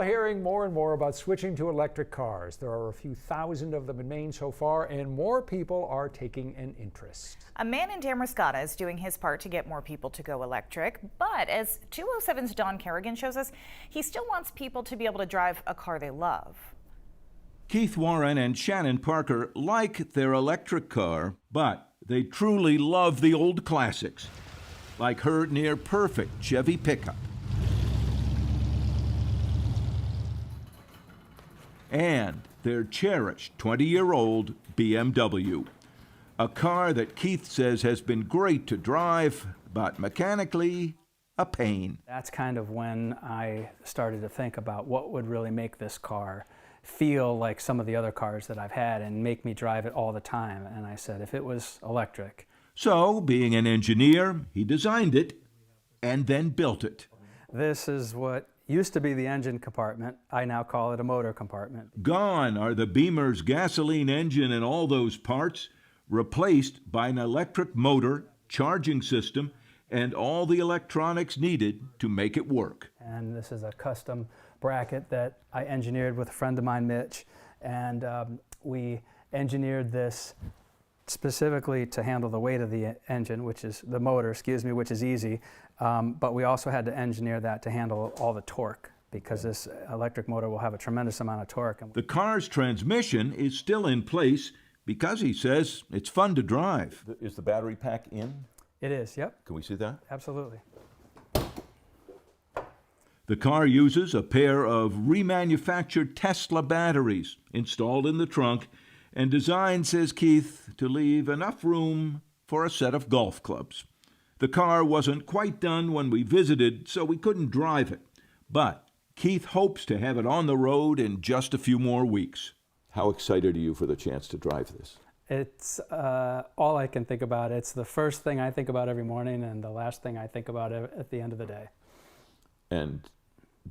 hearing more and more about switching to electric cars. There are a few thousand of them in Maine so far, and more people are taking an interest. A man in Damascotta is doing his part to get more people to go electric, but as 207's Don Kerrigan shows us, he still wants people to be able to drive a car they love. Keith Warren and Shannon Parker like their electric car, but they truly love the old classics, like her near-perfect Chevy pickup. And their cherished 20-year-old BMW, a car that Keith says has been great to drive, but mechanically a pain. That's kind of when I started to think about what would really make this car feel like some of the other cars that I've had and make me drive it all the time. And I said, if it was electric. So, being an engineer, he designed it and then built it. This is what used to be the engine compartment. I now call it a motor compartment. Gone are the Beamer's gasoline engine and all those parts, replaced by an electric motor, charging system, and all the electronics needed to make it work. And this is a custom bracket that I engineered with a friend of mine, Mitch, and we engineered this specifically to handle the weight of the engine, which is the motor, which is easy, but we also had to engineer that to handle all the torque, because this electric motor will have a tremendous amount of torque. The car's transmission is still in place because he says it's fun to drive. Is the battery pack in? It is, yep. Can we see that? Absolutely. The car uses a pair of remanufactured Tesla batteries installed in the trunk and designed, says Keith, to leave enough room for a set of golf clubs. The car wasn't quite done when we visited, so we couldn't drive it. But Keith hopes to have it on the road in just a few more weeks. How excited are you for the chance to drive this? It's all I can think about. It's the first thing I think about every morning and the last thing I think about at the end of the day. And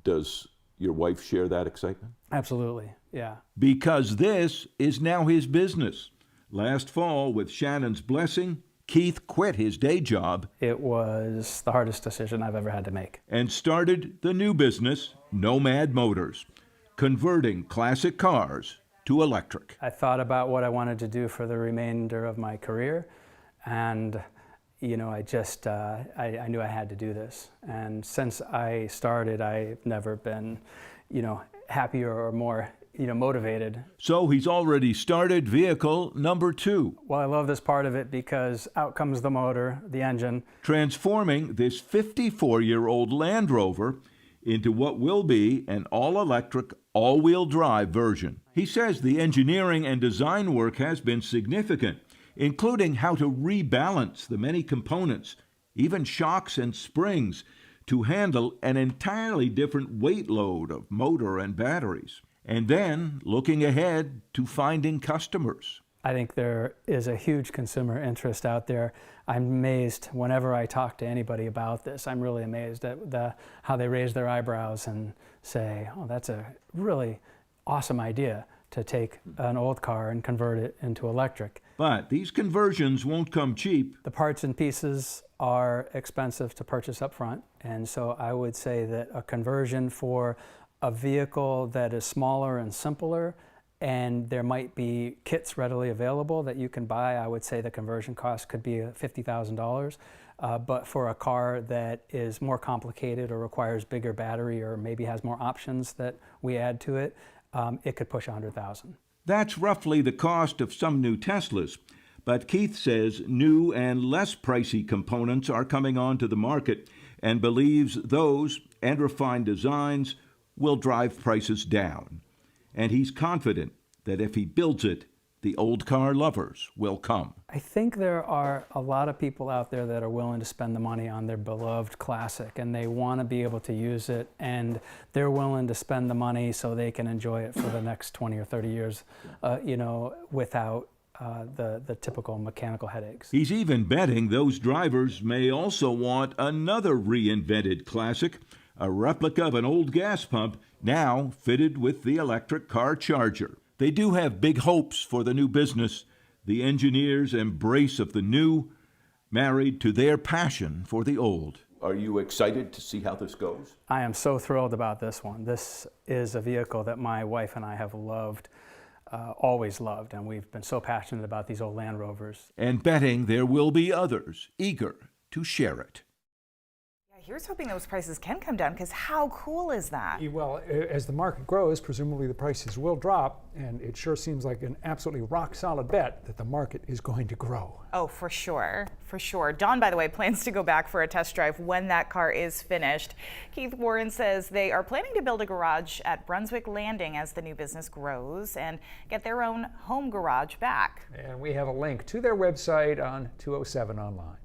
does your wife share that excitement? Absolutely, yeah. Because this is now his business. Last fall, with Shannon's blessing, Keith quit his day job. It was the hardest decision I've ever had to make. And started the new business, Nomad Motors, converting classic cars to electric. I thought about what I wanted to do for the remainder of my career, and you know, I knew I had to do this. And since I started, I've never been, happier or more, motivated. So he's already started vehicle number 2. Well, I love this part of it because out comes the motor, the engine. Transforming this 54-year-old Land Rover into what will be an all-electric, all-wheel drive version. He says the engineering and design work has been significant, including how to rebalance the many components, even shocks and springs, to handle an entirely different weight load of motor and batteries. And then looking ahead to finding customers. I think there is a huge consumer interest out there. I'm amazed whenever I talk to anybody about this. I'm really amazed at how they raise their eyebrows and say, oh, that's a really awesome idea to take an old car and convert it into electric. But these conversions won't come cheap. The parts and pieces are expensive to purchase up front, and so I would say that a conversion for a vehicle that is smaller and simpler, and there might be kits readily available that you can buy, I would say the conversion cost could be $50,000. But for a car that is more complicated or requires bigger battery or maybe has more options that we add to it, it could push $100,000. That's roughly the cost of some new Teslas. But Keith says new and less pricey components are coming onto the market and believes those and refined designs will drive prices down. And he's confident that if he builds it, the old car lovers will come. I think there are a lot of people out there that are willing to spend the money on their beloved classic, and they want to be able to use it, and they're willing to spend the money so they can enjoy it for the next 20 or 30 years, without the typical mechanical headaches. He's even betting those drivers may also want another reinvented classic, a replica of an old gas pump, now fitted with the electric car charger. They do have big hopes for the new business, the engineers' embrace of the new, married to their passion for the old. Are you excited to see how this goes? I am so thrilled about this one. This is a vehicle that my wife and I have loved, always loved, and we've been so passionate about these old Land Rovers. And betting there will be others eager to share it. Here's hoping those prices can come down, because how cool is that? Well, as the market grows, presumably the prices will drop, and it sure seems like an absolutely rock-solid bet that the market is going to grow. Oh, for sure, for sure. Don, by the way, plans to go back for a test drive when that car is finished. Keith Warren says they are planning to build a garage at Brunswick Landing as the new business grows and get their own home garage back. And we have a link to their website on 207 Online.